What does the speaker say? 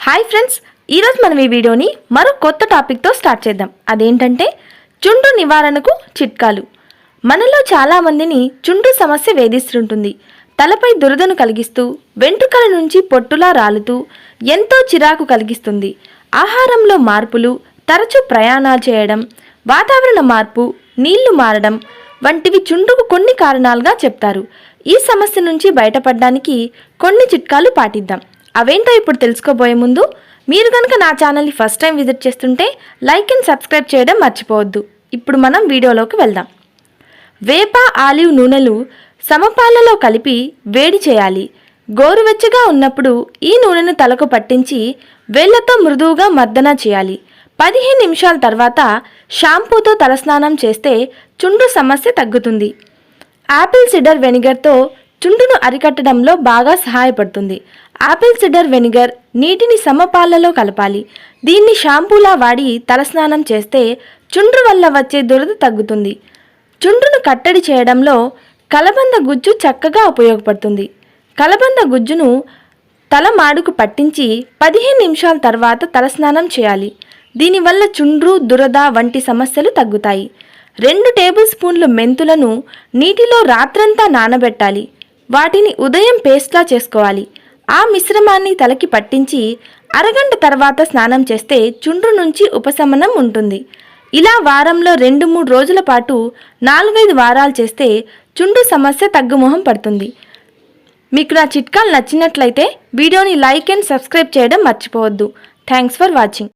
Hi friends, ఈరోజు మనం ఈ వీడియోని మరో కొత్త టాపిక్తో స్టార్ట్ చేద్దాం. అదేంటంటే చుండ్రు నివారణకు చిట్కాలు. మనలో చాలామందిని చుండ్రు సమస్య వేధిస్తుంటుంది. తలపై దురదను కలిగిస్తూ, వెంట్రుకల నుంచి పొట్టులా రాలుతూ ఎంతో చిరాకు కలిగిస్తుంది. ఆహారంలో మార్పులు, తరచూ ప్రయాణాలు చేయడం, వాతావరణ మార్పు, నీళ్లు మారడం వంటివి చుండ్రుకు కొన్ని కారణాలుగా చెప్తారు. ఈ సమస్య నుంచి బయటపడడానికి కొన్ని చిట్కాలు పాటిద్దాం. అవేంటో ఇప్పుడు తెలుసుకోబోయే ముందు మీరు కనుక నా ఛానల్ని ఫస్ట్ టైం విజిట్ చేస్తుంటే లైక్ అండ్ సబ్స్క్రైబ్ చేయడం మర్చిపోవద్దు. ఇప్పుడు మనం వీడియోలోకి వెళ్దాం. వేప, ఆలివ్ నూనెలు సమపాలలో కలిపి వేడి చేయాలి. గోరువెచ్చగా ఉన్నప్పుడు ఈ నూనెను తలకు పట్టించి వేళ్లతో మృదువుగా మర్దన చేయాలి. 15 నిమిషాల తర్వాత షాంపూతో తలస్నానం చేస్తే చుండ్రు సమస్య తగ్గుతుంది. యాపిల్ సిడర్ వెనిగర్తో చుండ్రును అరికట్టడంలో బాగా సహాయపడుతుంది. యాపిల్ సిడర్ వెనిగర్ నీటిని సమపాలలో కలపాలి. దీన్ని షాంపూలా వాడి తలస్నానం చేస్తే చుండ్రు వల్ల వచ్చే దురద తగ్గుతుంది. చుండ్రును కట్టడి చేయడంలో కలబంద గుజ్జు చక్కగా ఉపయోగపడుతుంది. కలబంద గుజ్జును తల మాడుకు పట్టించి 15 నిమిషాల తర్వాత తలస్నానం చేయాలి. దీనివల్ల చుండ్రు, దురద వంటి సమస్యలు తగ్గుతాయి. 2 టేబుల్ స్పూన్లు మెంతులను నీటిలో రాత్రంతా నానబెట్టాలి. వాటిని ఉదయం పేస్ట్లా చేసుకోవాలి. ఆ మిశ్రమాన్ని తలకి పట్టించి అరగంట తర్వాత స్నానం చేస్తే చుండ్రు నుంచి ఉపశమనం ఉంటుంది. ఇలా వారంలో 2-3 రోజుల పాటు 4-5 వారాలు చేస్తే చుండ్రు సమస్య తగ్గుముఖం పడుతుంది. మీకు నా చిట్కాలు నచ్చినట్లయితే వీడియోని లైక్ అండ్ సబ్స్క్రైబ్ చేయడం మర్చిపోవద్దు. Thanks for watching.